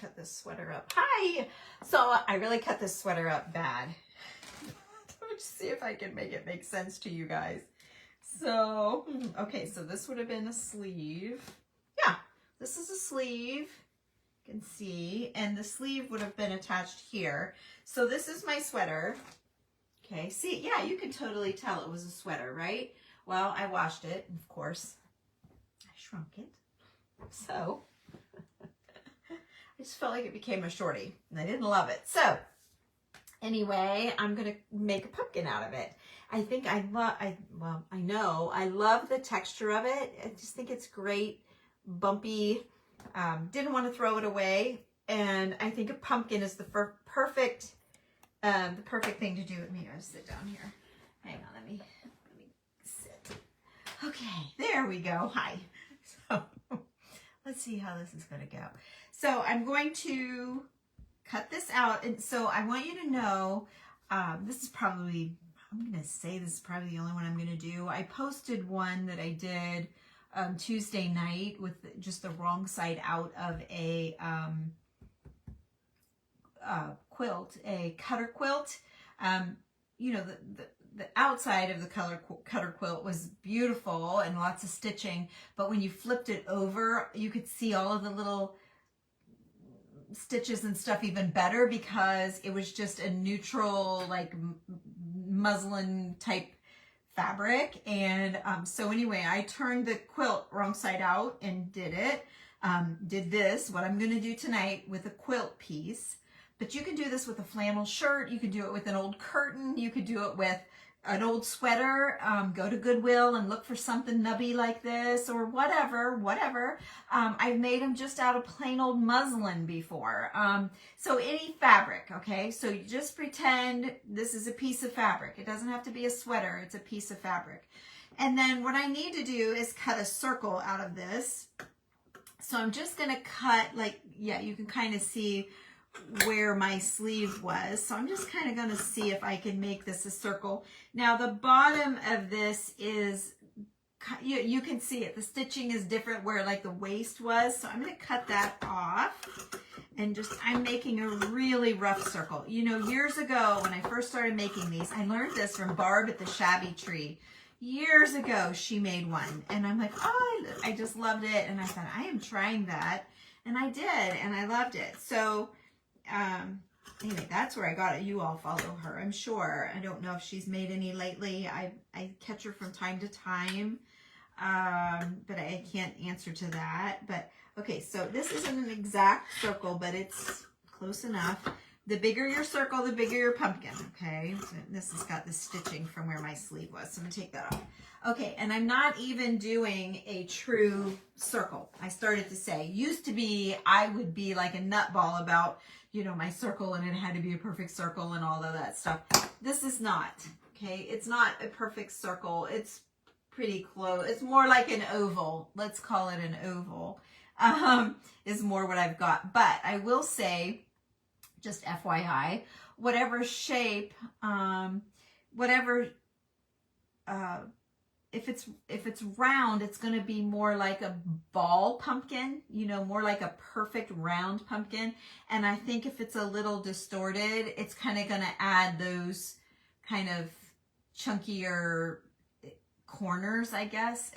cut this sweater up. Hi! So I really cut this sweater up bad. Let's see if I can make it make sense to you guys. So, okay, so this would have been a sleeve. Yeah, this is a sleeve. You can see, and the sleeve would have been attached here. So this is my sweater. Okay, see, yeah, you can totally tell it was a sweater, right? Well, I washed it, of course. I shrunk it. So, I just felt like it became a shorty, and I didn't love it. So, anyway, I'm going to make a pumpkin out of it. I think I love the texture of it. I just think it's great, bumpy. Didn't want to throw it away, and I think a pumpkin is the perfect thing to do. Let me sit down here. Hang on, let me sit. Okay, there we go. Hi. So let's see how this is going to go. So I'm going to cut this out, and so I want you to know this is probably, I'm going to say this is probably the only one I'm going to do. I posted one that I did Tuesday night with just the wrong side out of a quilt, a cutter quilt. You know, the outside of the cutter quilt was beautiful and lots of stitching, but when you flipped it over, you could see all of the little stitches and stuff even better because it was just a neutral, like muslin type fabric. And so anyway, I turned the quilt wrong side out and did it. Did this, what I'm going to do tonight, with a quilt piece. But you can do this with a flannel shirt. You could do it with an old curtain. You could do it with an old sweater. Go to Goodwill and look for something nubby like this or whatever. I've made them just out of plain old muslin before. So any fabric, okay? So you just pretend this is a piece of fabric. It doesn't have to be a sweater. It's a piece of fabric. And then what I need to do is cut a circle out of this. So I'm just going to cut, like, yeah, you can kind of see where my sleeve was. So I'm just kind of going to see if I can make this a circle. Now the bottom of this is, you can see it. The stitching is different where like the waist was. So I'm going to cut that off and just, I'm making a really rough circle. You know, years ago when I first started making these, I learned this from Barb at the Shabby Tree. Years ago, she made one. And I'm like, oh, I just loved it. And I thought, I am trying that. And I did. And I loved it. So, anyway, that's where I got it. You all follow her, I'm sure. I don't know if she's made any lately. I catch her from time to time, but I can't answer to that. But okay, so this isn't an exact circle, but it's close enough. The bigger your circle, the bigger your pumpkin, okay? So this has got the stitching from where my sleeve was, so I'm gonna take that off. Okay, and I'm not even doing a true circle. I started to say, used to be, I would be like a nutball about, you know, my circle and it had to be a perfect circle and all of that stuff. This is not, okay? It's not a perfect circle. It's pretty close. It's more like an oval. Let's call it an oval, is more what I've got. But I will say, just FYI, whatever shape, if it's round, it's going to be more like a ball pumpkin, you know, more like a perfect round pumpkin. And I think if it's a little distorted, it's kind of going to add those kind of chunkier corners, I guess.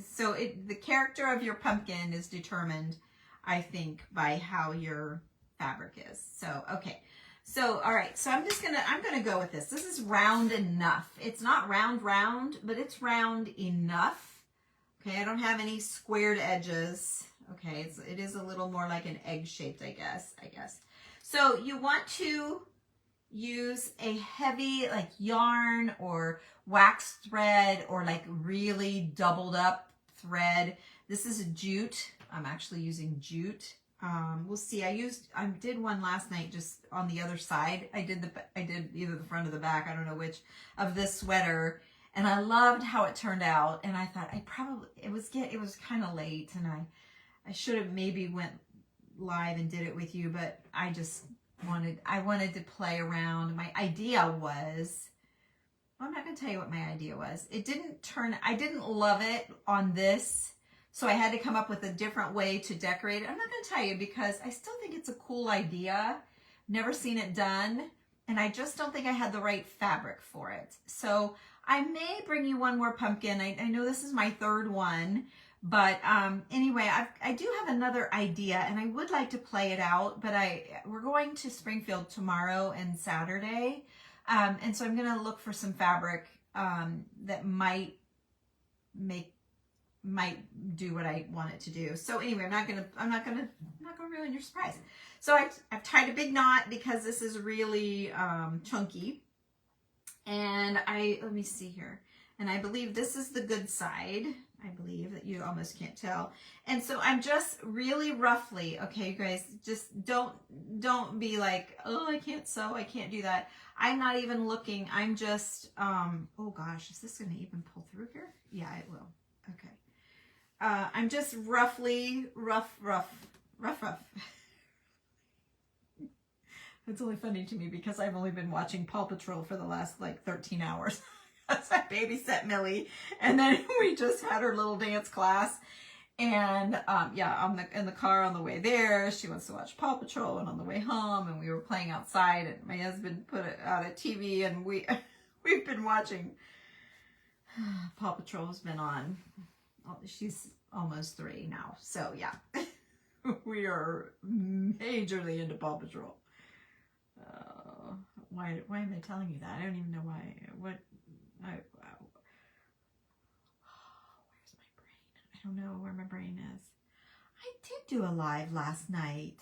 So the character of your pumpkin is determined, I think, by how your fabric is. So, okay. So, all right. So I'm going to go with this. This is round enough. It's not round, but it's round enough. Okay. I don't have any squared edges. Okay. It is a little more like an egg shaped, I guess. So you want to use a heavy like yarn or wax thread or like really doubled up thread. This is a jute. I'm actually using jute. We'll see. I did one last night just on the other side. I did either the front or the back, I don't know which, of this sweater, and I loved how it turned out. And I thought it was kind of late, and I should have maybe went live and did it with you, but I wanted to play around. My idea was, well, I'm not going to tell you what my idea was. I didn't love it on this. So I had to come up with a different way to decorate it. I'm not going to tell you because I still think it's a cool idea. Never seen it done. And I just don't think I had the right fabric for it. So I may bring you one more pumpkin. I know this is my third one. But anyway, I do have another idea, and I would like to play it out. But we're going to Springfield tomorrow and Saturday. And so I'm going to look for some fabric that might do what I want it to do. So anyway, I'm not gonna ruin your surprise. So I've tied a big knot because this is really chunky. And let me see here. And I believe this is the good side. I believe that you almost can't tell. And so I'm just really roughly, okay, you guys, just don't be like, oh, I can't sew, I can't do that. I'm not even looking. I'm just, oh gosh, is this going to even pull through here? Yeah, it will. Okay. I'm just roughly, rough. It's only funny to me because I've only been watching Paw Patrol for the last like 13 hours. That's I babysat Millie, and then we just had her little dance class. And yeah, in the car on the way there, she wants to watch Paw Patrol, and on the way home, and we were playing outside, and my husband put it out a TV, and we've been watching. Paw Patrol's been on. She's almost 3 now, so yeah, we are majorly into Paw Patrol. Why am I telling you that? I don't even know why. Where's my brain? I don't know where my brain is. I did do a live last night.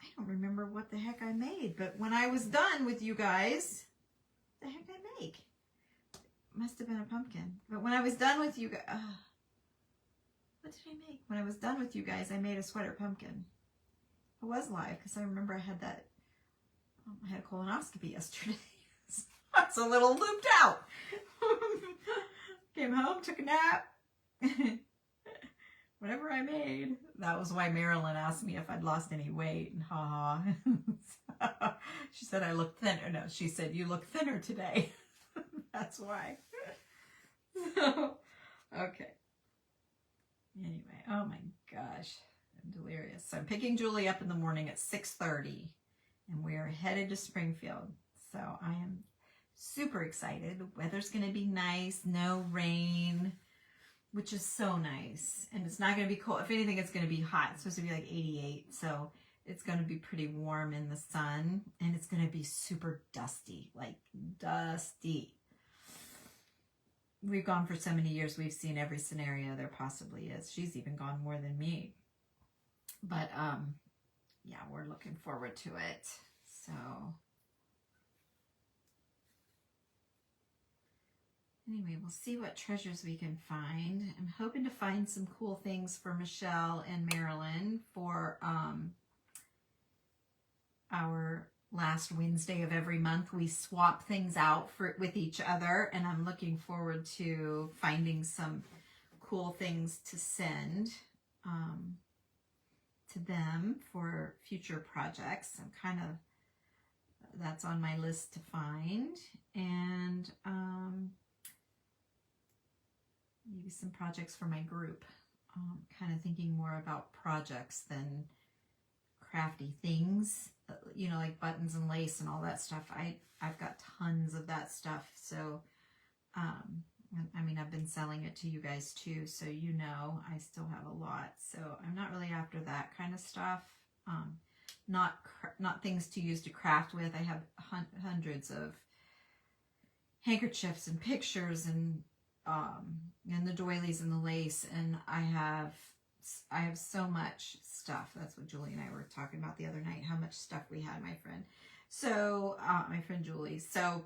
I don't remember what the heck I made, but when I was done with you guys, what the heck did I make? Must have been a pumpkin. But when I was done with you guys, what did I make? When I was done with you guys, I made a sweater pumpkin. I was live because I remember I had that. I had a colonoscopy yesterday. So I was a little looped out. Came home, took a nap. Whatever I made. That was why Marilyn asked me if I'd lost any weight. And so she said I look thinner. No, she said you look thinner today. That's why. So, okay. Anyway, oh my gosh. I'm delirious. So I'm picking Julie up in the morning at 6:30. And we are headed to Springfield. So I am super excited. The weather's going to be nice. No rain, which is so nice. And it's not going to be cold. If anything, it's going to be hot. It's supposed to be like 88. So it's going to be pretty warm in the sun. And it's going to be super dusty. Like dusty. We've gone for so many years. We've seen every scenario there possibly is. She's even gone more than me. But, yeah, we're looking forward to it. So anyway, we'll see what treasures we can find. I'm hoping to find some cool things for Michelle and Marilyn for our last Wednesday of every month. We swap things out with each other, and I'm looking forward to finding some cool things to send to them for future projects. I'm kind of, that's on my list to find. And maybe some projects for my group. Kind of thinking more about projects than crafty things, you know, like buttons and lace and all that stuff. I've got tons of that stuff. So, I mean, I've been selling it to you guys too, so you know I still have a lot. So I'm not really after that kind of stuff. Not things to use to craft with. I have hundreds of handkerchiefs and pictures and the doilies and the lace, and I have so much stuff. That's what Julie and I were talking about the other night, how much stuff we had, my friend. So, my friend Julie. So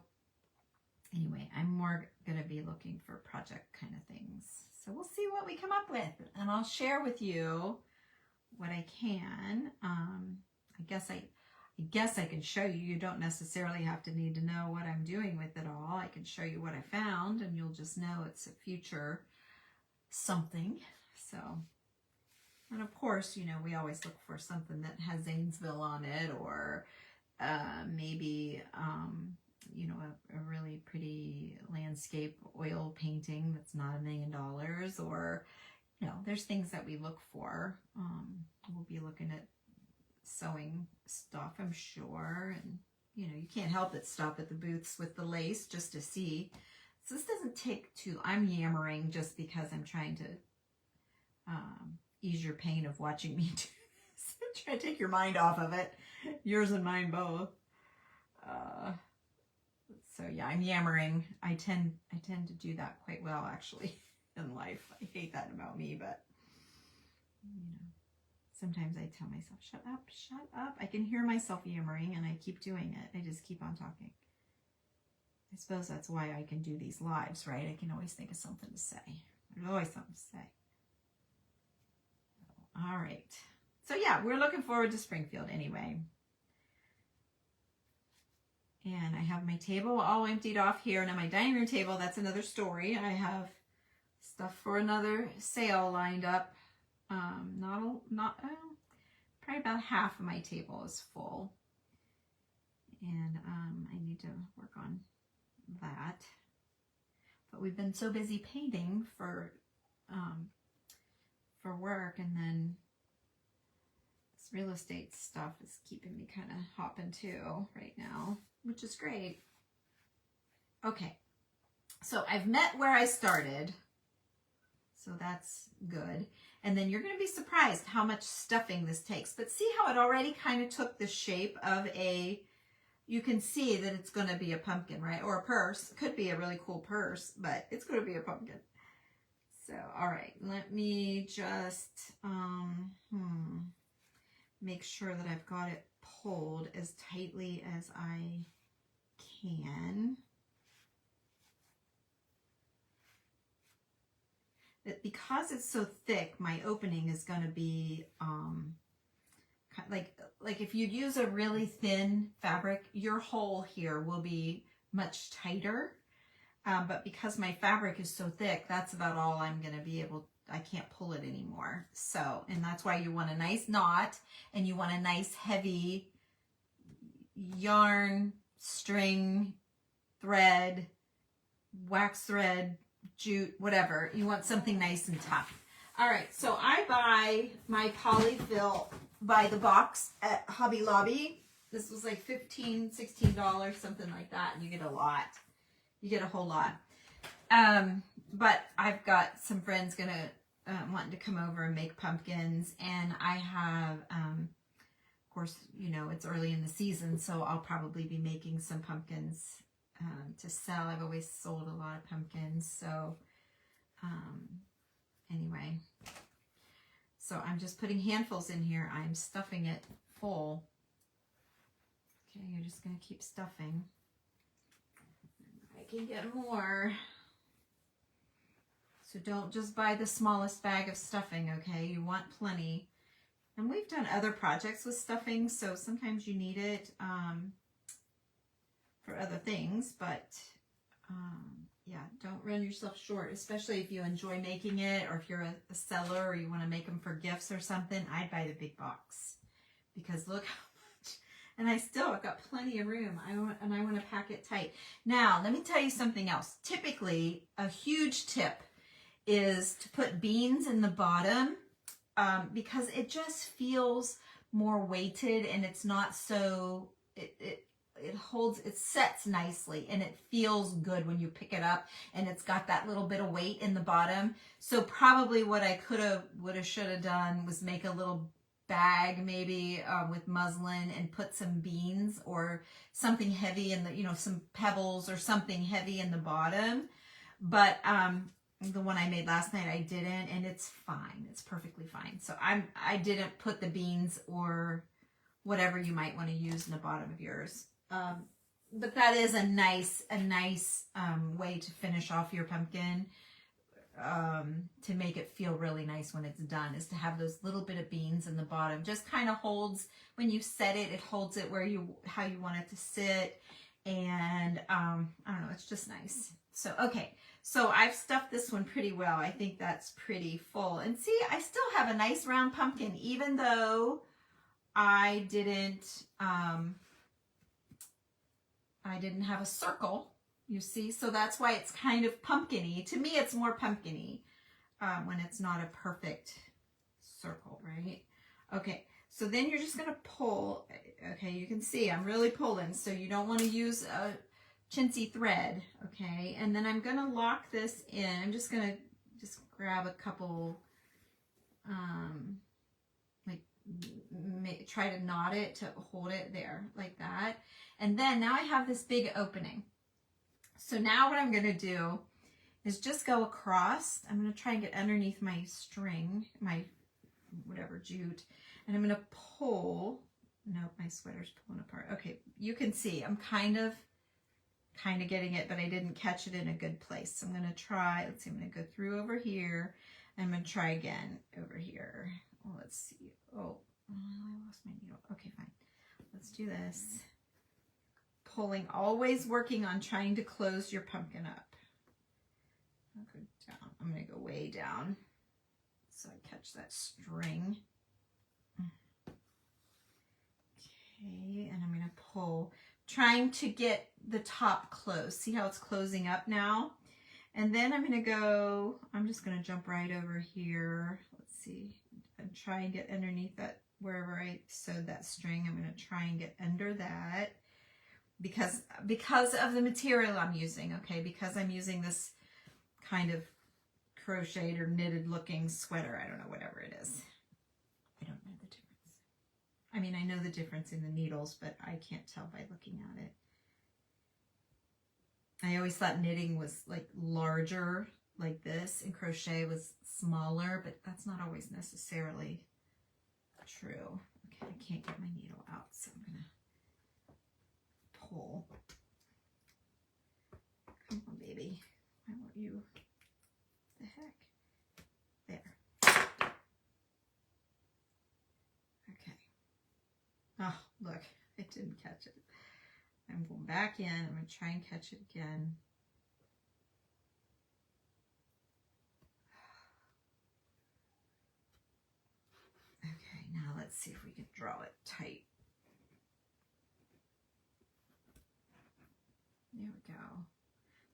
anyway, I'm more going to be looking for project kind of things. So we'll see what we come up with, and I'll share with you what I can. I guess I can show you. You don't necessarily have to need to know what I'm doing with it all. I can show you what I found, and you'll just know it's a future something. So, and of course, you know, we always look for something that has Zanesville on it, or maybe you know, a really pretty landscape oil painting that's not $1 million, or you know, there's things that we look for. We'll be looking at sewing stuff, I'm sure. And, you know, you can't help but stop at the booths with the lace just to see. So this doesn't take too, I'm yammering just because I'm trying to ease your pain of watching me do this. Try to take your mind off of it. Yours and mine both. So yeah, I'm yammering. I tend to do that quite well, actually, in life. I hate that about me, but you know, sometimes I tell myself, shut up, shut up. I can hear myself yammering and I keep doing it. I just keep on talking. I suppose that's why I can do these lives, right? I can always think of something to say. There's always something to say. All right. So yeah, we're looking forward to Springfield anyway. And I have my table all emptied off here. Now my dining room table, that's another story. I have stuff for another sale lined up. Probably about half of my table is full. And I need to work on that. But we've been so busy painting for work, and then this real estate stuff is keeping me kind of hopping too right now, which is great. Okay, so I've met where I started, so that's good. And then you're going to be surprised how much stuffing this takes. But see how it already kind of took the shape of a, you can see that it's going to be a pumpkin, right? Or a purse. Could be a really cool purse, but it's going to be a pumpkin. So, all right, let me just make sure that I've got it pulled as tightly as I can. That because it's so thick, my opening is going to be like if you use a really thin fabric, your hole here will be much tighter. But because my fabric is so thick, that's about all I'm going to be able, I can't pull it anymore. So, and that's why you want a nice knot, and you want a nice heavy yarn, string, thread, wax thread, jute, whatever. You want something nice and tough. All right, so I buy my polyfill by the box at Hobby Lobby. This was like $15, $16, something like that, and you get a lot. You get a whole lot. But I've got some friends wanting to come over and make pumpkins, and I have, of course, you know, it's early in the season, so I'll probably be making some pumpkins to sell. I've always sold a lot of pumpkins, so anyway. So I'm just putting handfuls in here. I'm stuffing it full. Okay, you're just going to keep stuffing. I can get more. So don't just buy the smallest bag of stuffing, okay? You want plenty. And we've done other projects with stuffing, so sometimes you need it for other things, but yeah, don't run yourself short, especially if you enjoy making it, or if you're a seller or you want to make them for gifts or something. I'd buy the big box, because look how much, and I still have got plenty of room. I want to pack it tight. Now, let me tell you something else. Typically, a huge tip is to put beans in the bottom, because it just feels more weighted, and it's not so, it holds, it sets nicely, and it feels good when you pick it up, and it's got that little bit of weight in the bottom. So probably what I should have done was make a little bag maybe with muslin and put some beans or something heavy in the, you know, some pebbles or something heavy in the bottom. But the one I made last night, I didn't, and it's fine. It's perfectly fine. So I didn't put the beans or whatever you might want to use in the bottom of yours. But that is a nice way to finish off your pumpkin, to make it feel really nice when it's done, is to have those little bit of beans in the bottom. Just kind of holds, when you set it, it holds it where how you want it to sit. And I don't know, it's just nice. So, okay, so I've stuffed this one pretty well. I think that's pretty full. And see, I still have a nice round pumpkin, even though I didn't have a circle, you see. So that's why it's kind of pumpkin-y. To me, it's more pumpkin-y. when it's not a perfect circle, right? Okay, so then you're just going to pull. Okay, you can see I'm really pulling, so you don't want to use a chintzy thread, okay? And then I'm going to lock this in. I'm just going to just grab a couple, try to knot it to hold it there like that. And then now I have this big opening. So now what I'm going to do is just go across. I'm going to try and get underneath my string, my whatever jute, and I'm going to pull. Nope, my sweater's pulling apart. Okay, you can see I'm kind of getting it, but I didn't catch it in a good place. So I'm going to try. Let's see, I'm going to go through over here. I'm going to try again over here. Oh, let's see. Oh, I lost my needle. Okay, fine. Let's do this. Pulling, always working on trying to close your pumpkin up. I'll go down. I'm going to go way down so I catch that string. Okay, and I'm going to pull, trying to get the top closed. See how it's closing up now? And then I'm going to go, I'm just going to jump right over here. Let's see, and try and get underneath that, wherever I sewed that string. I'm going to try and get under that because of the material I'm using, okay? Because I'm using this kind of crocheted or knitted looking sweater. I don't know, whatever it is. I don't know the difference. I mean, I know the difference in the needles, but I can't tell by looking at it. I always thought knitting was like larger like this and crochet was smaller, but that's not always necessarily true. Okay, I can't get my needle out, so I'm gonna pull. Come on, baby. I want you. The heck? There. Okay. Oh, look, I didn't catch it. I'm going back in. I'm going to try and catch it again. Okay, now let's see if we can draw it tight. There we go.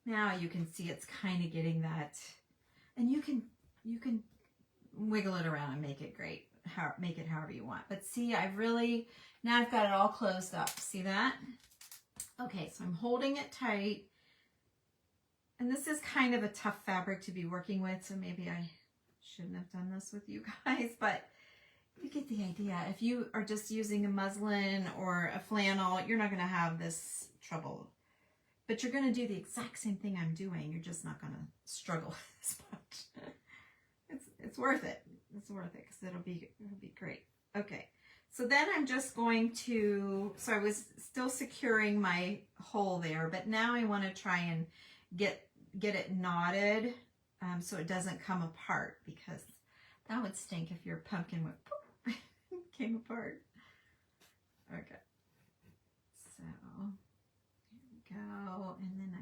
Now you can see it's kind of getting that, and you can wiggle it around and make it great. Make it however you want. But see, now I've got it all closed up. See that? Okay, so I'm holding it tight. And this is kind of a tough fabric to be working with, so maybe I shouldn't have done this with you guys, but you get the idea. If you are just using a muslin or a flannel, you're not going to have this trouble. But you're going to do the exact same thing I'm doing. You're just not going to struggle as much. It's worth it. It's worth it because it'll be great. Okay. So then I'm just going to, so I was still securing my hole there, but now I want to try and get it knotted so it doesn't come apart, because that would stink if your pumpkin went poof, came apart. Okay. So here we go. And then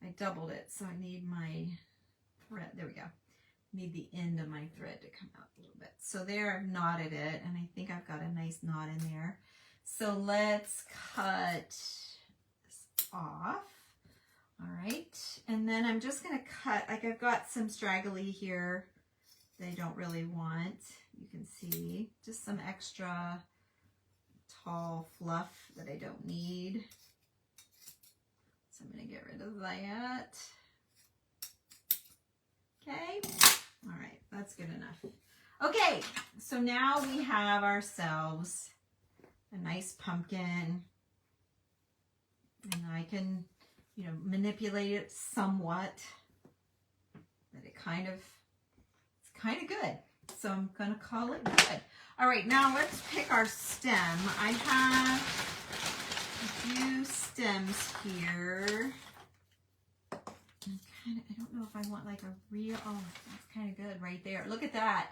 I doubled it, so I need my thread. There we go. Need the end of my thread to come out a little bit. So there, I've knotted it, and I think I've got a nice knot in there. So let's cut this off. All right, and then I'm just gonna cut, like I've got some straggly here that I don't really want. You can see just some extra tall fluff that I don't need. So I'm gonna get rid of that. Okay, all right, that's good enough. Okay, so now we have ourselves a nice pumpkin, and I can, manipulate it somewhat, but it's kind of good. So I'm gonna call it good. All right, now let's pick our stem. I have a few stems here. I don't know if I want like a real, oh, that's kind of good right there. Look at that.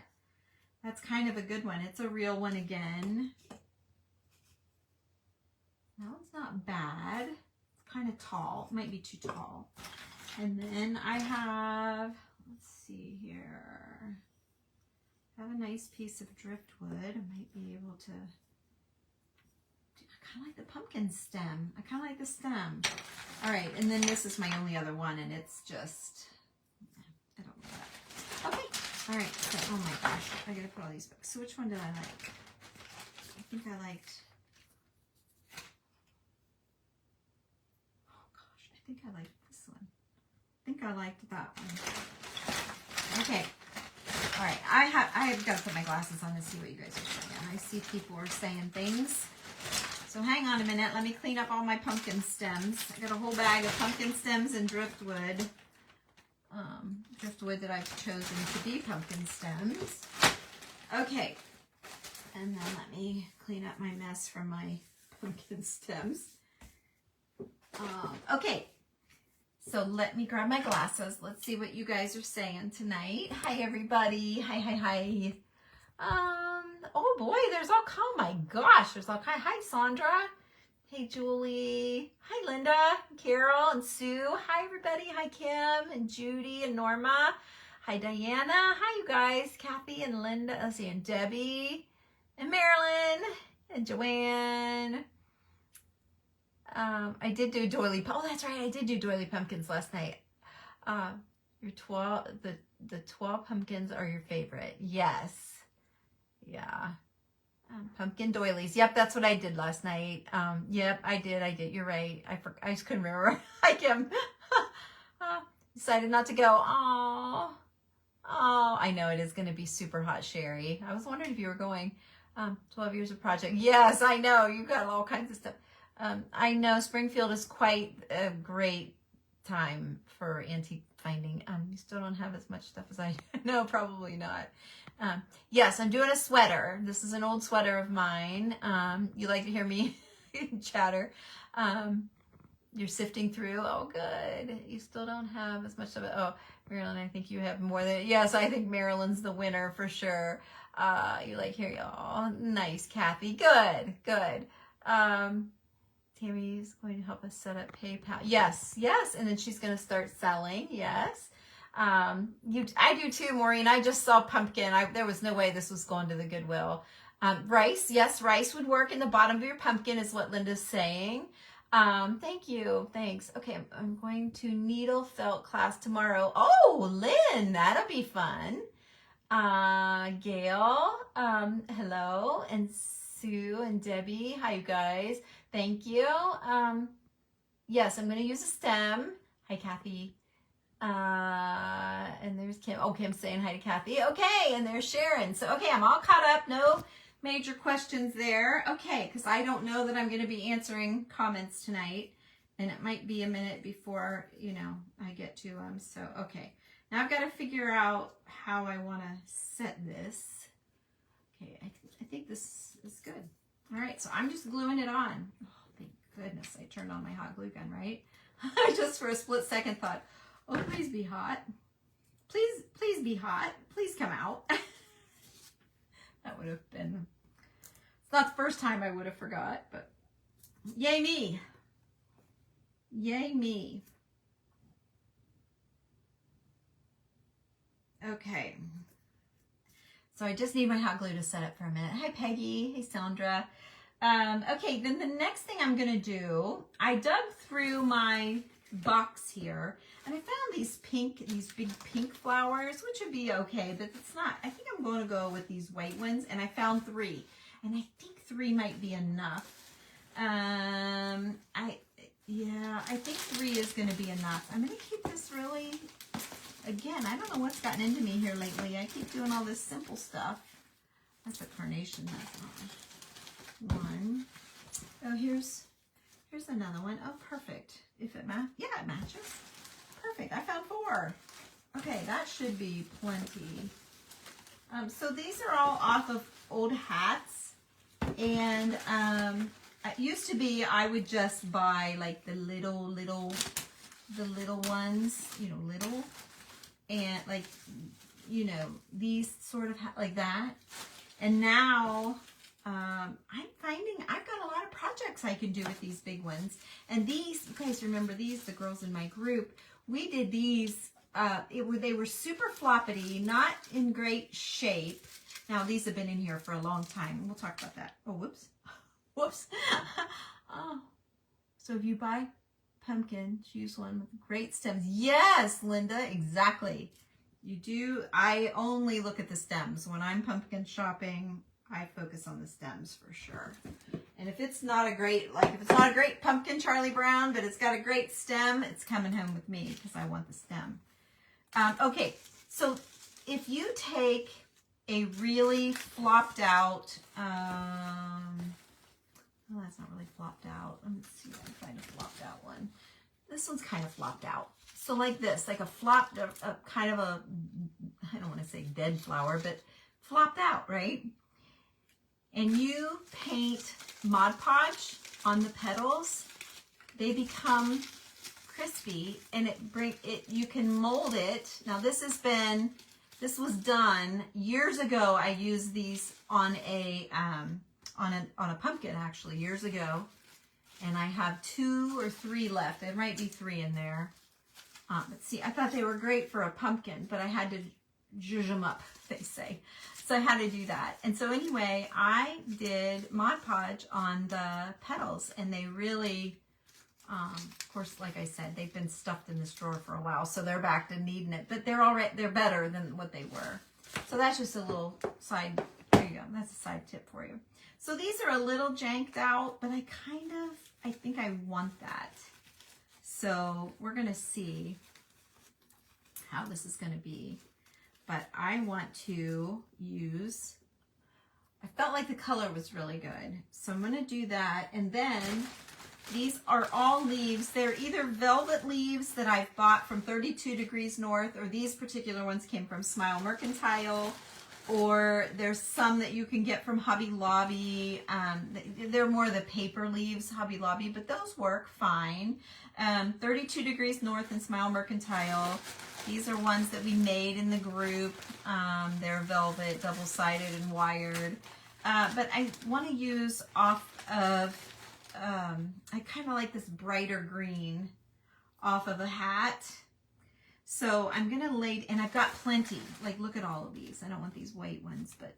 That's kind of a good one. It's a real one again. That one's not bad. It's kind of tall. It might be too tall. And then I have, let's see here. I have a nice piece of driftwood. I might be able to, I kind of like the pumpkin stem. I kind of like the stem. All right, and then this is my only other one, and it's just, I don't know that. All right, so, oh my gosh, I gotta put all these books. So which one did I like? I think I liked, oh gosh, I think I liked this one. I think I liked that one. Okay, all right, I have got to put my glasses on and see what you guys are saying. I see people are saying things. So hang on a minute, let me clean up all my pumpkin stems. I got a whole bag of pumpkin stems and driftwood. Driftwood that I've chosen to be pumpkin stems. Okay, and then let me clean up my mess from my pumpkin stems. Okay, so let me grab my glasses. Let's see what you guys are saying tonight. Hi everybody. Hi. Oh boy, there's all kind. Oh my gosh, there's all kind. Hi Sandra. Hey Julie. Hi Linda, Carol, and Sue. Hi everybody. Hi Kim and Judy and Norma. Hi Diana. Hi you guys. Kathy and Linda. Let's see, and Debbie and Marilyn and Joanne. I did do doily. Oh, that's right. I did do doily pumpkins last night. Your 12. The 12 pumpkins are your favorite. Yes. Yeah. Pumpkin doilies. Yep, that's what I did last night. Yep, I did. You're right. I just couldn't remember. Hi, Kim. Decided not to go. Oh, I know it is going to be super hot, Sherry. I was wondering if you were going. 12 years of project. Yes, I know. You've got all kinds of stuff. I know Springfield is quite a great time for antique finding. You still don't have as much stuff as I do. No, probably not. Yes, I'm doing a sweater. This is an old sweater of mine. You like to hear me chatter. You're sifting through. Oh, good. You still don't have as much of it. Oh, Marilyn, I think you have more than, yes, I think Marilyn's the winner for sure. You like hear, oh, nice, Kathy. Good. Tammy's going to help us set up PayPal. Yes. And then she's going to start selling. Yes. I do too, Maureen. I just saw pumpkin. There was no way this was going to the Goodwill. Rice. Yes, rice would work in the bottom of your pumpkin is what Linda's saying. Thank you. Thanks. Okay. I'm going to needle felt class tomorrow. Oh, Lynn, that'll be fun. Gail, hello. And Sue and Debbie. Hi, you guys. Thank you. Yes, I'm going to use a stem. Hi, Kathy. And there's Kim. Oh, Kim's saying hi to Kathy. Okay, and there's Sharon. So, okay, I'm all caught up. No major questions there. Okay, because I don't know that I'm going to be answering comments tonight. And it might be a minute before, I get to them. So, okay. Now I've got to figure out how I want to set this. Okay, I think this is good. All right, so I'm just gluing it on. Oh, thank goodness I turned on my hot glue gun, right? I just for a split second thought, oh, please be hot. Please be hot. Please come out. That would have been, it's not the first time I would have forgot, but yay me. Yay me. Okay. So I just need my hot glue to set up for a minute. Hi, Peggy. Hey, Sandra. Okay, then the next thing I'm going to do, I dug through my box here, and I found these big pink flowers, which would be okay, but it's not. I think I'm going to go with these white ones, and I found 3, and I think 3 might be enough. I think 3 is going to be enough. I'm going to keep this really. Again, I don't know what's gotten into me here lately. I keep doing all this simple stuff. That's a carnation. That's not one. Oh, here's another one. Oh, perfect. If it it matches. Perfect. I found 4. Okay, that should be plenty. So these are all off of old hats, and it used to be I would just buy like the little ones, little. And like, these sort of like that. And now I'm finding I've got a lot of projects I can do with these big ones. And these, you guys remember these, the girls in my group, we did these, they were super floppity, not in great shape. Now these have been in here for a long time. We'll talk about that. Oh, whoops. Whoops. Oh. So if you buy pumpkin, choose one with great stems. Yes, Linda, exactly. I only look at the stems. When I'm pumpkin shopping, I focus on the stems for sure. And if it's not a great, pumpkin Charlie Brown, but it's got a great stem, it's coming home with me because I want the stem. Okay, so if you take a really flopped out, well, that's not really flopped out. Let me see if I can find a flopped out one. This one's kind of flopped out. So like this, like a flopped, kind of a, I don't want to say dead flower, but flopped out, right? And you paint Mod Podge on the petals, they become crispy, and you can mold it. Now this was done years ago. I used these on a pumpkin actually years ago, and I have 2 or 3 left. There might be 3 in there. But see, I thought they were great for a pumpkin, but I had to zhuzh them up, they say. So I had to do that. And so anyway, I did Mod Podge on the petals, and they really, of course, like I said, they've been stuffed in this drawer for a while, so they're back to needing it, but they're better than what they were. So that's just a little side, there you go, that's a side tip for you. So these are a little janked out, but I think I want that. So we're gonna see how this is gonna be. But I want to use, I felt like the color was really good. So I'm gonna do that. And then these are all leaves. They're either velvet leaves that I've bought from 32 Degrees North, or these particular ones came from Smile Mercantile, or there's some that you can get from Hobby Lobby. They're more the paper leaves, Hobby Lobby, but those work fine. 32 Degrees North and Smile Mercantile. These are ones that we made in the group. They're velvet, double-sided and wired. But I want to use off of, I kind of like this brighter green off of a hat. So I'm going to lay, and I've got plenty. Like, look at all of these. I don't want these white ones, but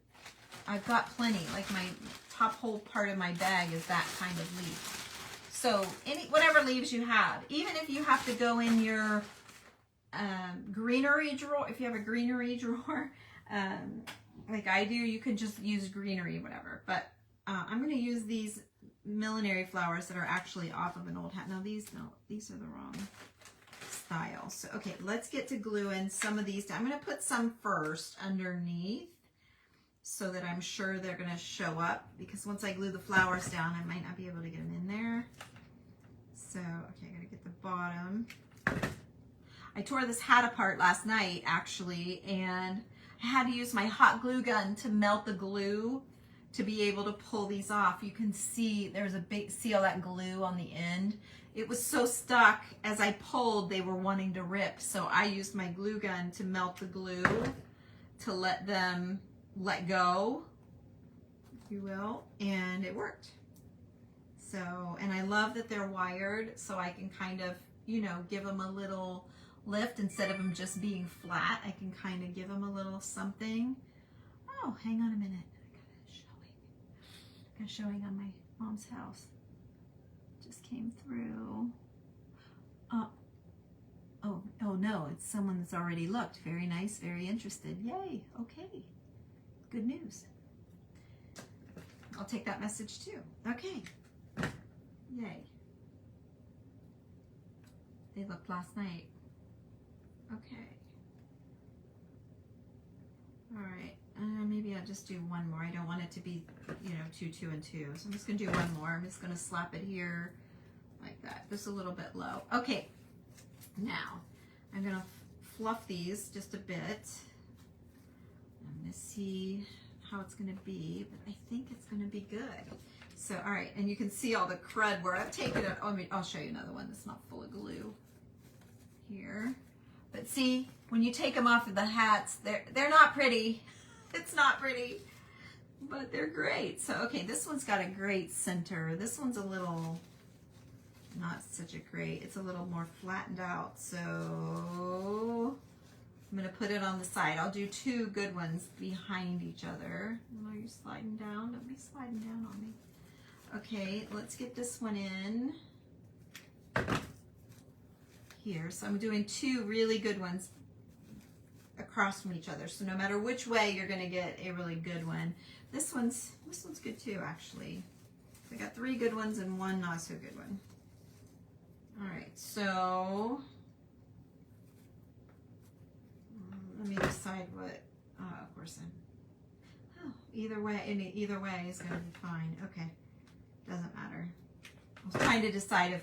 I've got plenty. Like, my top whole part of my bag is that kind of leaf. So whatever leaves you have, even if you have to go in your greenery drawer, if you have a greenery drawer, like I do, you can just use greenery, whatever. But I'm going to use these millinery flowers that are actually off of an old hat. Now these are the wrong style. So okay, let's get to gluing some of these down. I'm going to put some first underneath so that I'm sure they're going to show up, because once I glue the flowers down, I might not be able to get them in there. So, okay, I got to get the bottom. I tore this hat apart last night, actually, and I had to use my hot glue gun to melt the glue to be able to pull these off. You can see there's see all that glue on the end. It was so stuck, as I pulled, they were wanting to rip. So I used my glue gun to melt the glue to let them let go, if you will, and it worked. So, and I love that they're wired, so I can kind of, you know, give them a little lift instead of them just being flat. I can kind of give them a little something. Oh, hang on a minute. I got a showing on my mom's house. Just came through. Oh no, it's someone that's already looked. Very nice, very interested. Yay, okay. Good news. I'll take that message too. Okay. Yay. They looked last night. Okay. All right. Maybe I'll just do one more. I don't want it to be, you know, 2, 2, and 2. So I'm just going to do one more. I'm just going to slap it here like that. Just a little bit low. Okay. Now, I'm going to fluff these just a bit. I'm going to see how it's going to be, but I think it's going to be good. So, all right, and you can see all the crud where I've taken it. Oh, I'll show you another one that's not full of glue here. But see, when you take them off of the hats, they're not pretty. It's not pretty, but they're great. So, okay, this one's got a great center. This one's a little, not such a great, it's a little more flattened out. So I'm going to put it on the side. I'll do 2 good ones behind each other. Are you sliding down? Don't be sliding down on me. Okay, let's get this one in here. So I'm doing 2 really good ones across from each other. So no matter which way, you're gonna get a really good one. This one's good too, actually. I got 3 good ones and 1 not so good one. All right, so let me decide what, of course either way is gonna be fine. Okay, doesn't matter. I was trying to decide if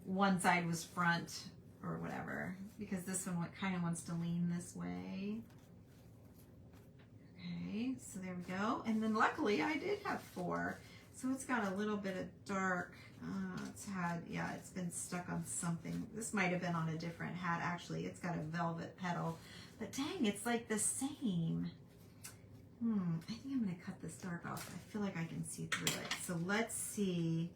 one side was front or whatever, because this one kind of wants to lean this way. Okay, so there we go. And then luckily I did have 4. So it's got a little bit of dark, it's been stuck on something. This might have been on a different hat, actually. It's got a velvet petal, but dang, it's like the same. I think I'm gonna cut this dark off. I feel like I can see through it. So let's see.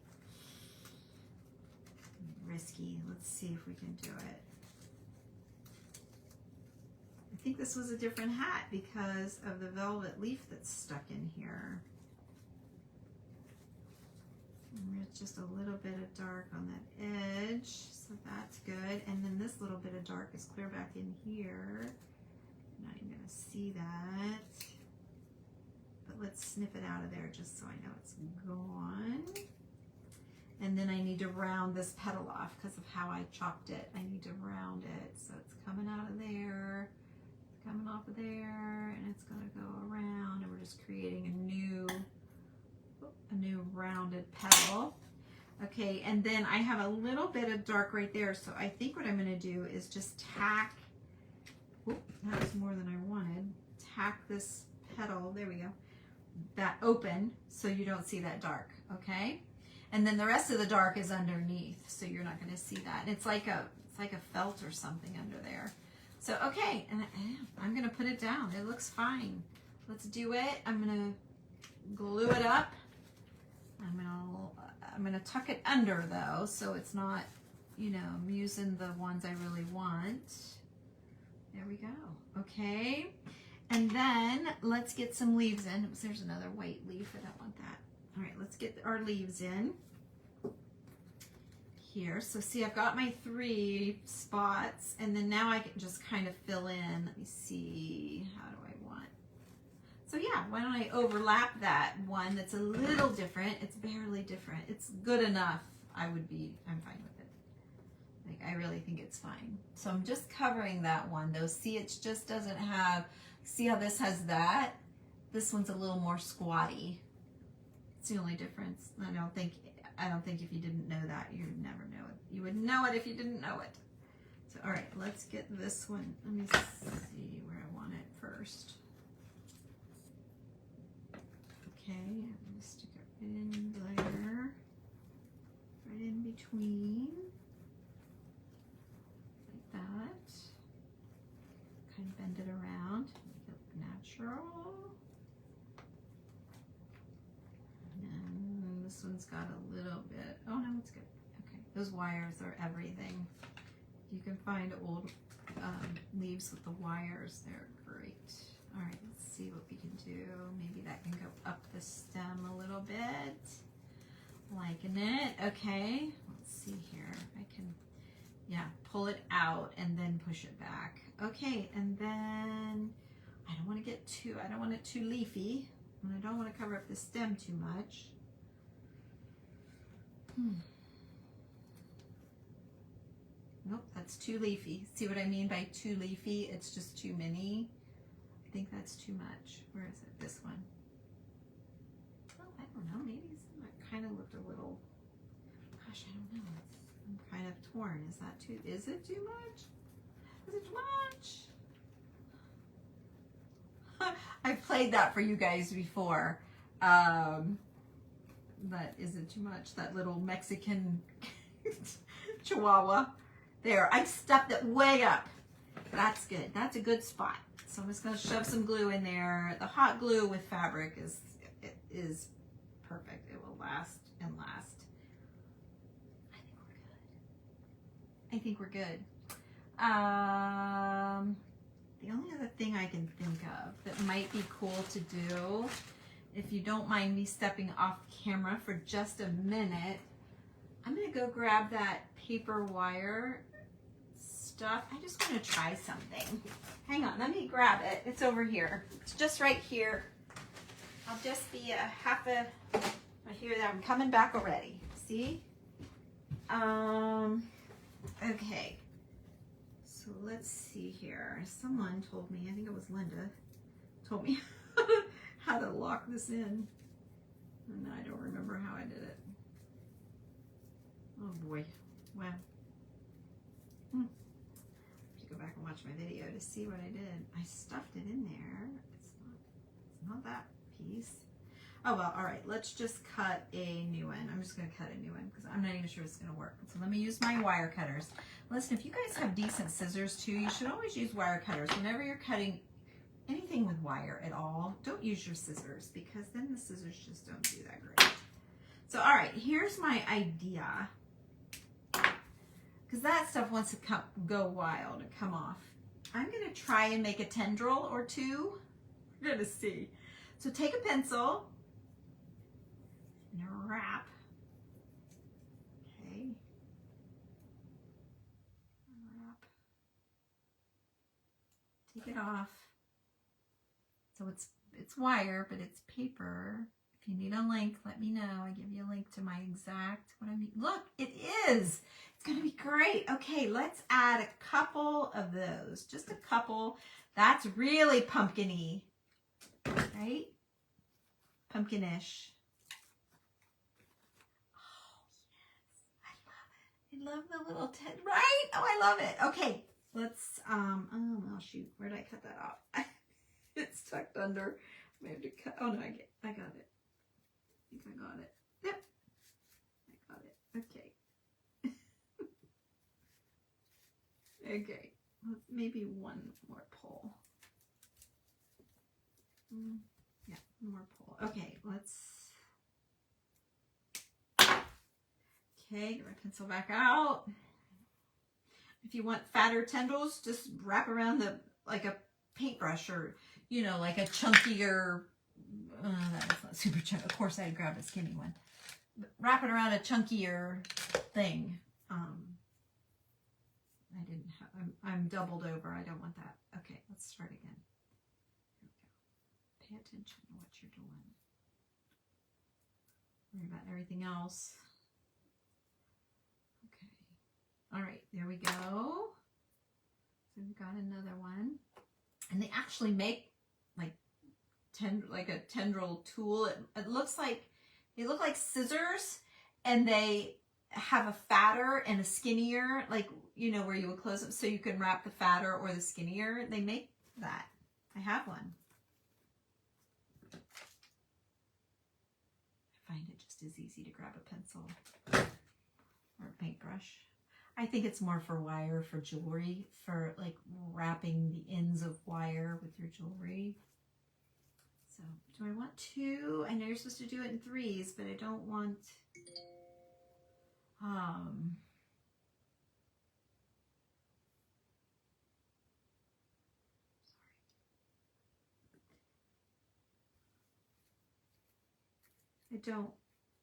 Risky. Let's see if we can do it. I think this was a different hat because of the velvet leaf that's stuck in here. And there's just a little bit of dark on that edge, so that's good. And then this little bit of dark is clear back in here. I'm not even gonna see that. But let's snip it out of there just so I know it's gone. And then I need to round this petal off because of how I chopped it. I need to round it. So it's coming out of there, it's coming off of there, and it's gonna go around, and we're just creating a new rounded petal. Okay, and then I have a little bit of dark right there. So I think what I'm gonna do is just tack, that was more than I wanted. Tack this petal, there we go, that open so you don't see that dark, okay? And then the rest of the dark is underneath, so you're not going to see that. It's like a felt or something under there. So okay, and I'm going to put it down. It looks fine. Let's do it. I'm going to glue it up. I'm going to tuck it under though, so it's not, you know, I'm using the ones I really want. There we go. Okay. And then let's get some leaves in. Oops, there's another white leaf. I don't want that. All right, let's get our leaves in here. So see, I've got my 3 spots, and then now I can just kind of fill in. Let me see, how do I want? So yeah, why don't I overlap that one that's a little different. It's barely different. It's good enough. I'm fine with it. Like, I really think it's fine. So I'm just covering that one though. See, it just doesn't have, see how this has that? This one's a little more squatty. It's the only difference. I don't think if you didn't know that, you'd never know it. You would know it if you didn't know it. So, all right, let's get this one. Let me see where I want it first. Okay, I'm gonna stick it right in there, right in between, like that. Kind of bend it around, make it look natural. And this one's got a little bit, oh no, it's good. Okay, those wires are everything. You can find old leaves with the wires, they're great. All right, let's see what we can do. Maybe that can go up the stem a little bit. Liking it, okay. Let's see here, I can, yeah, pull it out and then push it back. Okay, and then I don't want it too leafy. And I don't want to cover up the stem too much. Nope, that's too leafy. See what I mean by too leafy? It's just too many. I think that's too much. Where is it? This one. Oh, I don't know. Maybe that kind of looked a little, gosh, I don't know. I'm kind of torn. Is it too much? Is it too much? I've played that for you guys before. But is it too much? That little Mexican chihuahua. There, I stuffed it way up. That's good. That's a good spot. So I'm just going to shove some glue in there. The hot glue with fabric is perfect. It will last and last. I think we're good. The only other thing I can think of that might be cool to do, if you don't mind me stepping off camera for just a minute, I'm going to go grab that paper wire stuff. I just want to try something. Hang on, let me grab it. It's over here. It's just right here. I'll just be I hear that I'm coming back already. See? Okay. So let's see here. Someone told me, I think it was Linda, told me how to lock this in. And I don't remember how I did it. Oh boy. Wow. Have to go back and watch my video to see what I did. I stuffed it in there. It's not that piece. Oh well, all right, let's just cut a new one. I'm just gonna cut a new one because I'm not even sure it's gonna work. So let me use my wire cutters. Listen, if you guys have decent scissors too, you should always use wire cutters. Whenever you're cutting anything with wire at all, don't use your scissors because then the scissors just don't do that great. So all right, here's my idea. Because that stuff wants to go wild and come off. I'm gonna try and make a tendril or two. We're gonna see. So take a pencil and wrap. Okay. Wrap. Take it off. So it's wire, but it's paper. If you need a link, let me know. I give you a link to my exact what I mean. Look, it is. It's gonna be great. Okay, let's add a couple of those. Just a couple. That's really pumpkin-y. Right? Pumpkinish. Oh, yes. I love it. I love the little right? Oh, I love it. Okay, let's, oh, shoot. Where did I cut that off? It's tucked under. I have to cut. Oh, no, I got it. I think I got it. Yep. I got it. Okay. Okay. Maybe one more pull. Yeah, one more pull. Okay, let's. Okay, get my pencil back out. If you want fatter tendrils, just wrap around like a paintbrush or, you know, like a chunkier, that was not super chunky. Of course, I grabbed a skinny one. But wrap it around a chunkier thing. I didn't have, I'm doubled over. I don't want that. Okay, let's start again. Here we go. Pay attention to what you're doing. Worry about everything else. Okay. All right, there we go. So we've got another one. And they actually make like a tendril tool. It looks like, they look like scissors, and they have a fatter and a skinnier, like, you know, where you would close it so you can wrap the fatter or the skinnier. They make that. I have one. I find it just as easy to grab a pencil or a paintbrush. I think it's more for wire, for jewelry, for like wrapping the ends of wire with your jewelry. So do I want two? I know you're supposed to do it in threes, but I don't want, I don't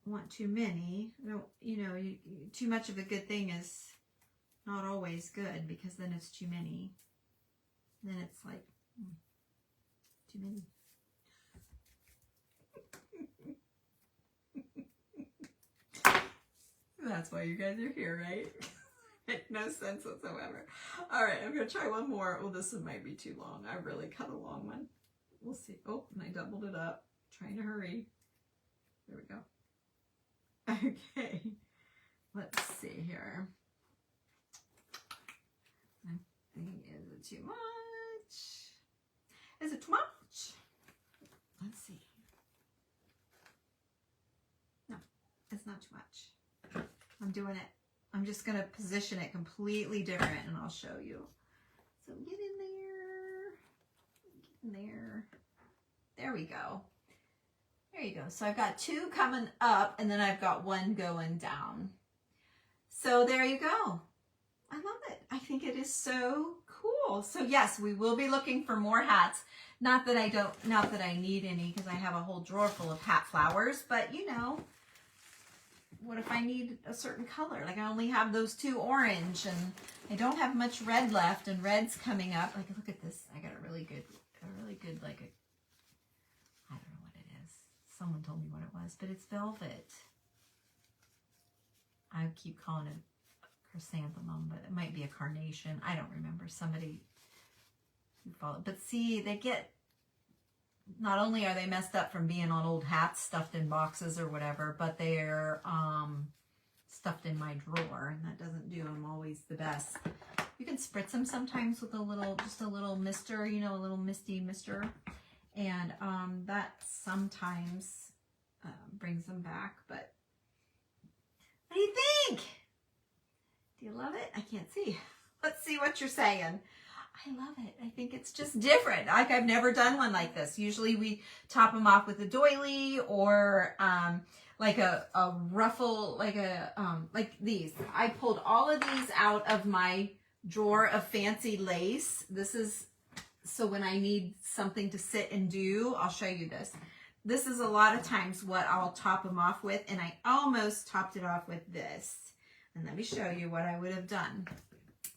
want too many. I don't, you know, too much of a good thing is not always good, because then it's too many. Then it's like too many. That's why you guys are here, right? Make no sense whatsoever. All right, I'm gonna try one more. Oh, this one might be too long. I really cut a long one. We'll see. Oh, and I doubled it up. Trying to hurry. There we go. Okay, let's see here. I'm thinking, is it too much? Is it too much? Let's see. No, it's not too much. I'm doing it. I'm just going to position it completely different, and I'll show you. So get in there. Get in there. There we go. There you go. So I've got two coming up, and then I've got one going down. So there you go. I love it. I think it is so cool. So yes, we will be looking for more hats. Not that I need any, because I have a whole drawer full of hat flowers, but you know, if I need a certain color? Like I only have those two orange and I don't have much red left, and red's coming up. Like look at this. I got a really good like I don't know what it is. Someone told me what it was, but it's velvet. I keep calling it chrysanthemum, but it might be a carnation. I don't remember. Somebody who followed. But see, they get, not only are they messed up from being on old hats stuffed in boxes or whatever, but they're stuffed in my drawer, and that doesn't do them always the best. You can spritz them sometimes with just a little mister, you know, a little misty mister, and that sometimes brings them back. But what do you think? Do you love it? I can't see. Let's see what you're saying. I love it. I think it's just different. Like I've never done one like this. Usually we top them off with a doily or like a ruffle, like these. I pulled all of these out of my drawer of fancy lace. This is, so when I need something to sit and do, I'll show you this. This is a lot of times what I'll top them off with, and I almost topped it off with this. And let me show you what I would have done.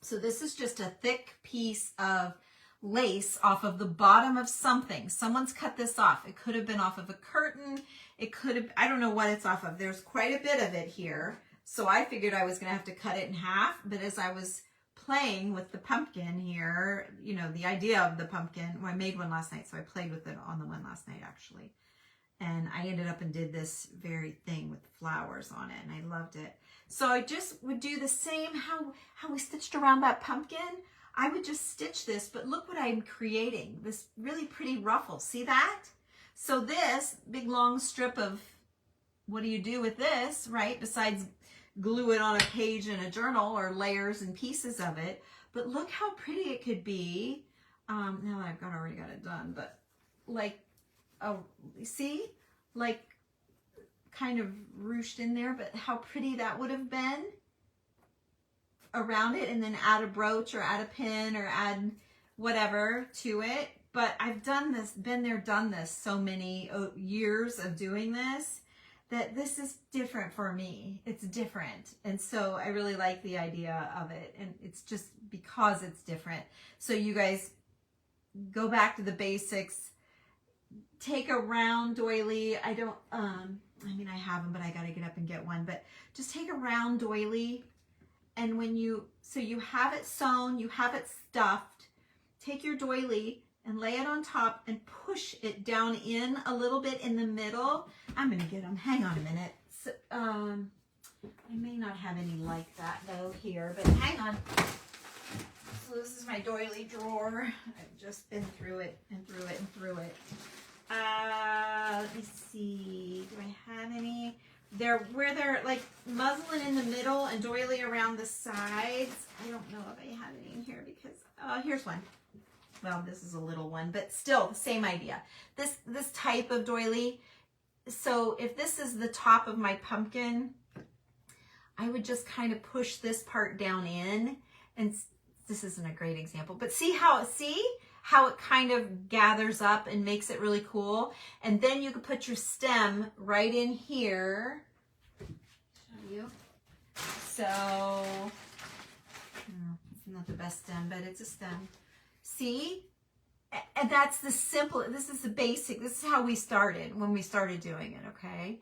So this is just a thick piece of lace off of the bottom of something. Someone's cut this off. It could have been off of a curtain. It could have, I don't know what it's off of. There's quite a bit of it here. So I figured I was going to have to cut it in half. But as I was playing with the pumpkin here, you know, the idea of the pumpkin, well, I made one last night, so I played with it on the one last night actually. And I ended up and did this very thing with flowers on it, and I loved it. So I just would do the same, how we stitched around that pumpkin. I would just stitch this, but look what I'm creating, this really pretty ruffle. See that? So this big long strip of, what do you do with this, right? Besides glue it on a page in a journal or layers and pieces of it. But look how pretty it could be. Now that I've already got it done, but like, oh, see, like kind of ruched in there, but how pretty that would have been around it, and then add a brooch or add a pin or add whatever to it. But I've done this, been there, done this so many years of doing this, that this is different for me. It's different. And so I really like the idea of it. And it's just because it's different. So you guys go back to the basics. Take a round doily. I don't, I mean, I have them, but I got to get up and get one. But just take a round doily. And when you, so you have it sewn, you have it stuffed, take your doily and lay it on top and push it down in a little bit in the middle. I'm going to get them. Hang on a minute. So, I may not have any like that though here, but hang on. So this is my doily drawer. I've just been through it and through it and through it. Let me see. Do I have any? Where they're like muslin in the middle and doily around the sides. I don't know if I have any in here because, here's one. Well, this is a little one, but still the same idea. This type of doily. So if this is the top of my pumpkin, I would just kind of push this part down in, and this isn't a great example, but see how it kind of gathers up and makes it really cool. And then you could put your stem right in here. Show you. So, it's not the best stem, but it's a stem. See? And that's the simple, this is the basic, this is how we started when we started doing it, okay?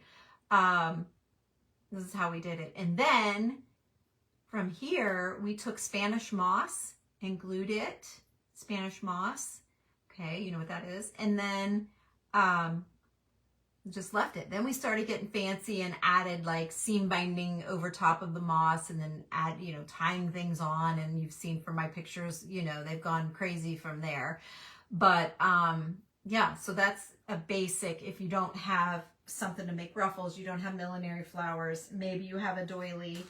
This is how we did it. And then from here, we took Spanish moss and glued it. Spanish moss, okay, you know what that is. And then just left it. Then we started getting fancy and added like seam binding over top of the moss, and then add, you know, tying things on. And you've seen from my pictures, you know, they've gone crazy from there. But yeah, so that's a basic. If you don't have something to make ruffles, you don't have millinery flowers, maybe you have a doily,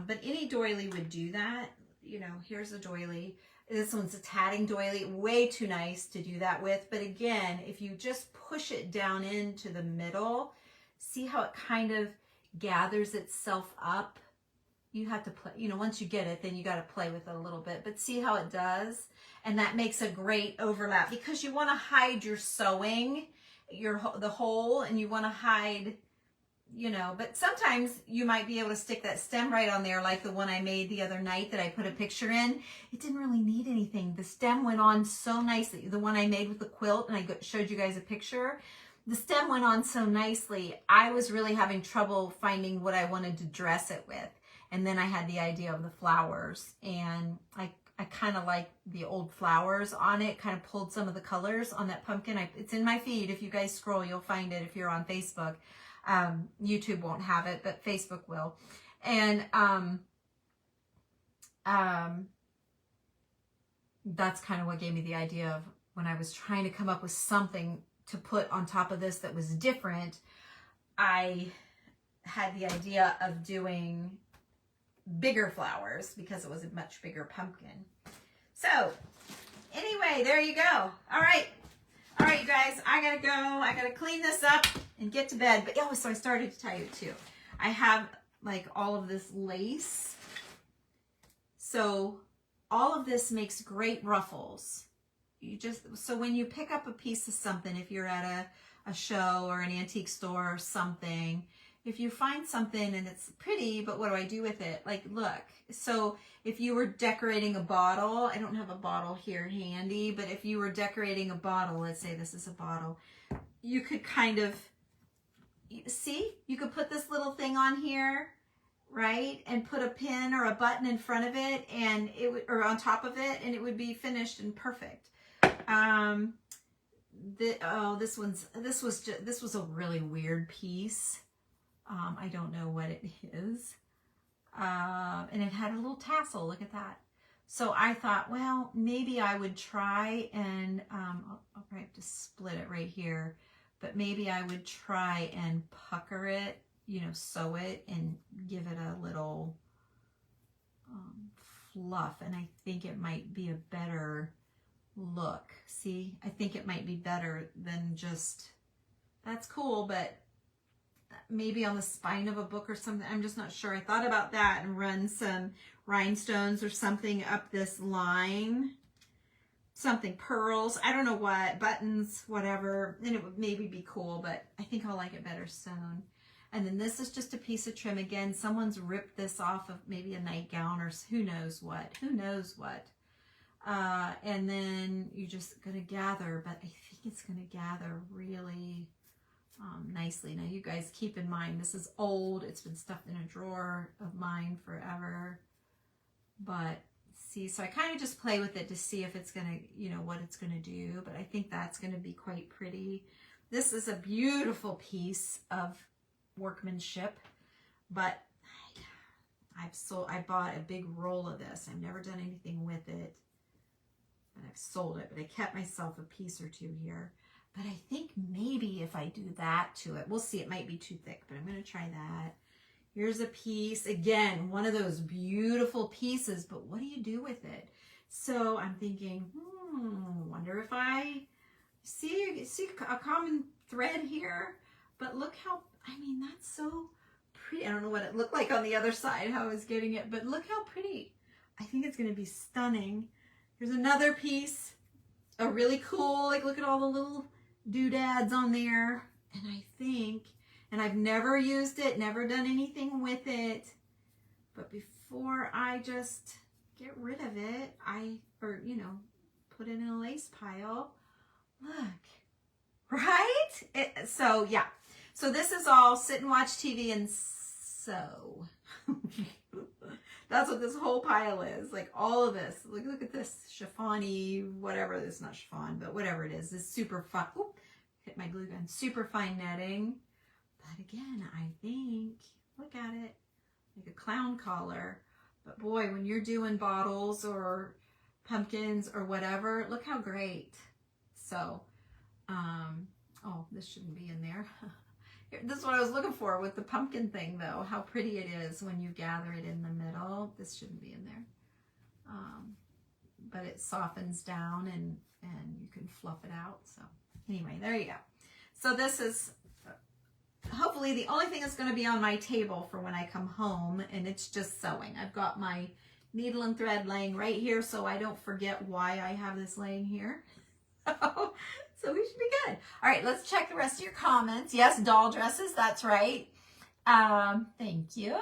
but any doily would do that. You know, here's a doily. This one's a tatting doily, way too nice to do that with. But again, if you just push it down into the middle, see how it kind of gathers itself up? You have to play, you know, once you get it, then you got to play with it a little bit, but see how it does? And that makes a great overlap because you want to hide your sewing, the hole, and you want to hide you know, but sometimes you might be able to stick that stem right on there, like the one I made the other night that I put a picture in. It didn't really need anything. The stem went on so nicely. The one I made with the quilt, and I showed you guys a picture. The stem went on so nicely. I was really having trouble finding what I wanted to dress it with. And then I had the idea of the flowers, and I kind of like the old flowers on it, kind of pulled some of the colors on that pumpkin. It's in my feed. If you guys scroll, you'll find it if you're on Facebook. YouTube won't have it, but Facebook will. And that's kind of what gave me the idea of when I was trying to come up with something to put on top of this that was different. I had the idea of doing bigger flowers because it was a much bigger pumpkin. So anyway, there you go. All right, you guys, I gotta go. I gotta clean this up and get to bed. But oh, so I started to tell you too. I have like all of this lace. So all of this makes great ruffles. So when you pick up a piece of something, if you're at a show or an antique store or something, if you find something and it's pretty, but what do I do with it? Like, look, so if you were decorating a bottle, I don't have a bottle here handy, but if you were decorating a bottle, let's say this is a bottle, you could kind of, see, you could put this little thing on here, right? And put a pin or a button in front of it, and it would, or on top of it, and it would be finished and perfect. This was a really weird piece. I don't know what it is. And it had a little tassel, look at that. So I thought, well, maybe I would try and, I'll probably have to split it right here, but maybe I would try and pucker it, you know, sew it and give it a little fluff. And I think it might be a better look. See, I think it might be better than just, that's cool, but maybe on the spine of a book or something. I'm just not sure. I thought about that and run some rhinestones or something up this line. Something, pearls, I don't know what, buttons, whatever. And it would maybe be cool, but I think I'll like it better sewn. And then this is just a piece of trim. Again, someone's ripped this off of maybe a nightgown or who knows what. And then you're just going to gather, but I think it's going to gather really nicely. Now you guys keep in mind, this is old. It's been stuffed in a drawer of mine forever. But see, so I kind of just play with it to see if it's going to, you know, what it's going to do. But I think that's going to be quite pretty. This is a beautiful piece of workmanship, but I bought a big roll of this. I've never done anything with it, but I've sold it. But I kept myself a piece or two here. But I think maybe if I do that to it, we'll see, it might be too thick, but I'm going to try that. Here's a piece, again, one of those beautiful pieces, but what do you do with it? So I'm thinking, wonder if I see a common thread here, but look how, I mean, that's so pretty. I don't know what it looked like on the other side, how I was getting it, but look how pretty. I think it's going to be stunning. Here's another piece, a really cool, like look at all the little doodads on there. And I think, and I've never used it, never done anything with it, but before I just get rid of it, or you know, put it in a lace pile, look, right? So yeah, so this is all sit and watch TV and sew. That's what this whole pile is, like all of this. Look at this chiffon-y, whatever, it's not chiffon, but whatever it is, this super fun, hit my glue gun, super fine netting. But again, I think, look at it, like a clown collar. But boy, when you're doing bottles or pumpkins or whatever, look how great. So, oh, this shouldn't be in there. This is what I was looking for with the pumpkin thing, though. How pretty it is when you gather it in the middle. This shouldn't be in there. But it softens down and you can fluff it out. So anyway, there you go. So this is hopefully the only thing that's going to be on my table for when I come home, and it's just sewing. I've got my needle and thread laying right here so I don't forget why I have this laying here. So we should be good. All right, let's check the rest of your comments. Yes, doll dresses, that's right. Thank you.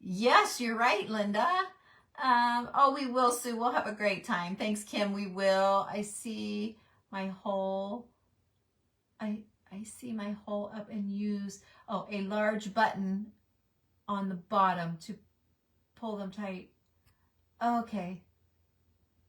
Yes, you're right, Linda. Oh, we will, Sue. We'll have a great time. Thanks, Kim. We will. I see my hole. I see my hole up and use, oh, a large button on the bottom to pull them tight. Okay.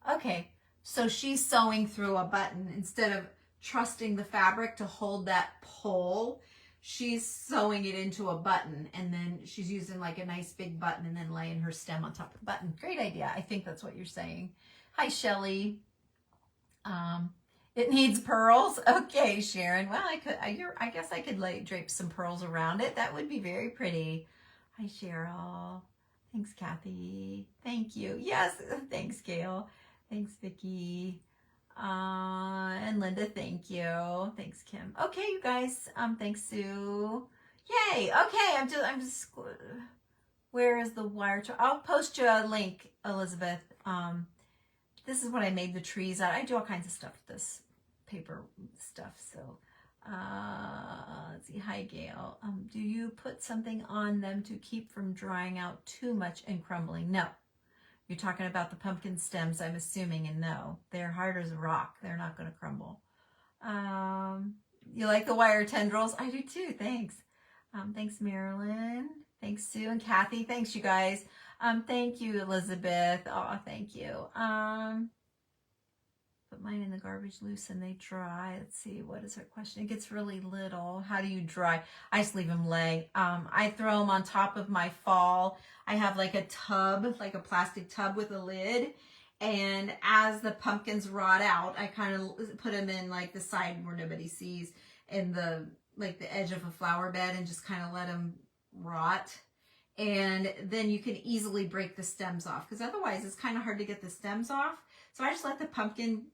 Okay. So she's sewing through a button instead of trusting the fabric to hold that pole. She's sewing it into a button, and then she's using like a nice big button and then laying her stem on top of the button. Great idea. I think that's what you're saying. Hi, Shelly. It needs pearls. Okay, Sharon. Well, I guess I could drape some pearls around it. That would be very pretty. Hi, Cheryl. Thanks, Kathy. Thank you. Yes, thanks, Gail. Thanks, Vicki. And Linda, thank you. Thanks, Kim. Okay, you guys. Thanks, Sue. Yay. Okay, I'm just. Where is the wire? I'll post you a link, Elizabeth. This is what I made the trees out. I do all kinds of stuff with this paper stuff. So, let's see. Hi, Gail. Do you put something on them to keep from drying out too much and crumbling? No. You're talking about the pumpkin stems, I'm assuming, and no, they're hard as a rock. They're not going to crumble. You like the wire tendrils? I do too. Thanks. Thanks, Marilyn. Thanks, Sue and Kathy. Thanks, you guys. Thank you, Elizabeth. Oh, thank you. Put mine in the garbage loose and they dry. Let's see, what is her question? It gets really little. How do you dry? I just leave them lay. I throw them on top of my fall. I have like a tub, like a plastic tub with a lid. And as the pumpkins rot out, I kind of put them in like the side where nobody sees, in the like the edge of a flower bed, and just kind of let them rot. And then you can easily break the stems off, because otherwise it's kind of hard to get the stems off. So I just let the pumpkin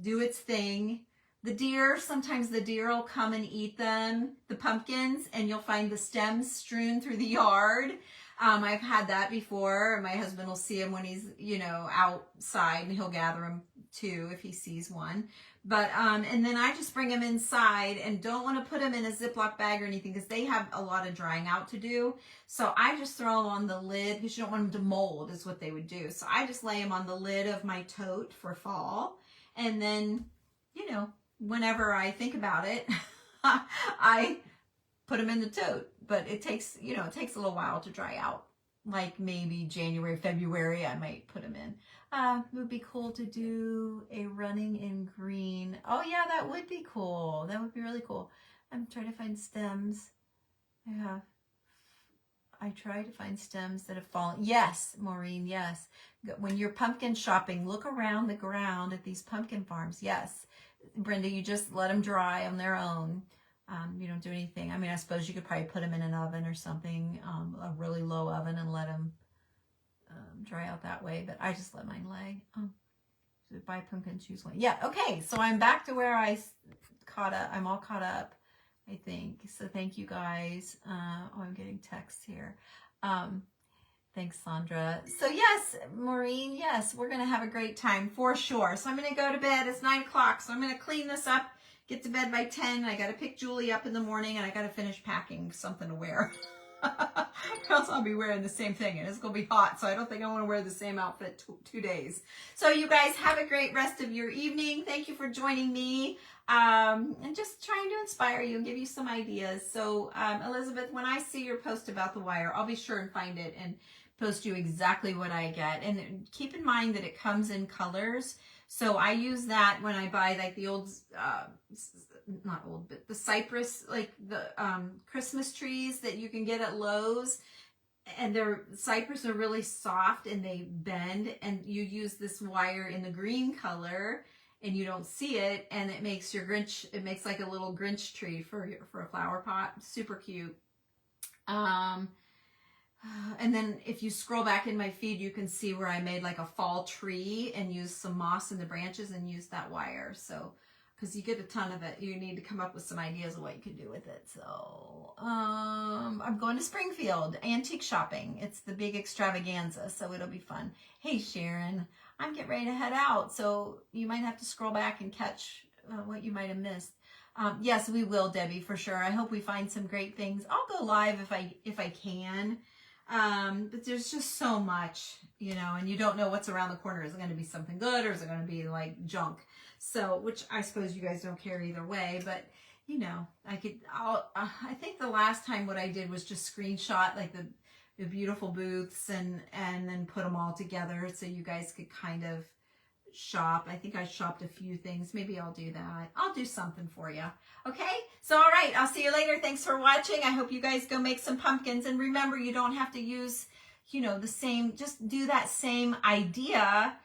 do its thing. The deer, sometimes the deer will come and eat them, the pumpkins, and you'll find the stems strewn through the yard. I've had that before. My husband will see them when he's, outside, and he'll gather them too if he sees one. But, and then I just bring them inside and don't want to put them in a Ziploc bag or anything, because they have a lot of drying out to do. So I just throw them on the lid, because you don't want them to mold is what they would do. So I just lay them on the lid of my tote for fall. And then, whenever I think about it, I put them in the tote. But it takes, it takes a little while to dry out. Like maybe January, February, I might put them in. It would be cool to do a running in green. Oh yeah, that would be cool. That would be really cool. I'm trying to find stems. I try to find stems that have fallen. Yes, Maureen, yes. When you're pumpkin shopping, look around the ground at these pumpkin farms. Yes. Brenda, you just let them dry on their own. You don't do anything. I mean, I suppose you could probably put them in an oven or something, a really low oven, and let them dry out that way. But I just let mine lay. Buy pumpkin, choose one. Yeah, okay. So I'm back to where I'm all caught up, I think. So thank you guys. I'm getting texts here. Thanks, Sandra. So yes, Maureen, yes, we're going to have a great time for sure. So I'm going to go to bed. It's 9 o'clock. So I'm going to clean this up, get to bed by 10. I got to pick Julie up in the morning, and I got to finish packing something to wear. Or else I'll be wearing the same thing, and it's going to be hot. So I don't think I want to wear the same outfit 2 days. So you guys have a great rest of your evening. Thank you for joining me. And just trying to inspire you and give you some ideas. So, Elizabeth, when I see your post about the wire, I'll be sure and find it and post you exactly what I get. And keep in mind that it comes in colors. So I use that when I buy like the old, not old, but the cypress, like the Christmas trees that you can get at Lowe's. And their cypress are really soft and they bend. And you use this wire in the green color, and you don't see it, and it makes your Grinch, it makes like a little Grinch tree for a flower pot. Super cute. And then if you scroll back in my feed, you can see where I made like a fall tree and used some moss in the branches and used that wire. So, because you get a ton of it, you need to come up with some ideas of what you can do with it. So, I'm going to Springfield, antique shopping. It's the big extravaganza, so it'll be fun. Hey, Sharon. I'm getting ready to head out, so you might have to scroll back and catch what you might have missed. Yes, we will, Debbie, for sure. I hope we find some great things. I'll go live if I can. But there's just so much, you know, and you don't know what's around the corner. Is it going to be something good, or is it going to be like junk? So, which I suppose you guys don't care either way, but you know, I think the last time what I did was just screenshot like the beautiful booths and then put them all together so you guys could kind of shop. I think I shopped a few things. Maybe I'll do that. I'll do something for you. Okay? So, all right. I'll see you later. Thanks for watching. I hope you guys go make some pumpkins. And remember, you don't have to use, you know, the same, just do that same idea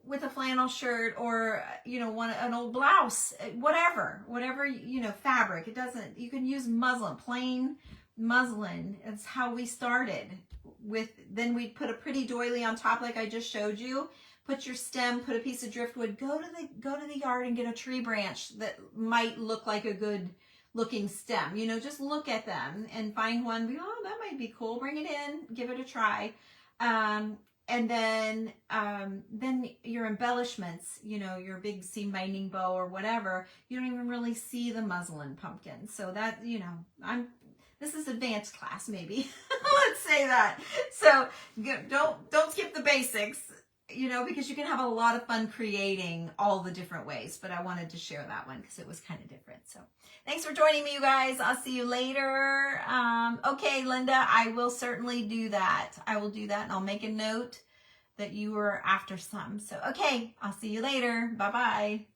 with a flannel shirt or, you know, an old blouse, whatever, you know, fabric. It doesn't, you can use muslin, plain muslin. It's how we started with, then we put a pretty doily on top like I just showed you. Put your stem, put a piece of driftwood, go to the yard and get a tree branch that might look like a good looking stem. You know, just look at them and find one. Oh, that might be cool. Bring it in, give it a try. And then your embellishments, you know, your big seam binding bow or whatever, you don't even really see the muslin pumpkin. So that, you know, this is advanced class maybe. Let's say that. So don't skip the basics, you know, because you can have a lot of fun creating all the different ways. But I wanted to share that one because it was kind of different. So thanks for joining me, you guys. I'll see you later. Okay, Linda, I will certainly do that. I will do that, and I'll make a note that you were after some. So, okay, I'll see you later. Bye-bye.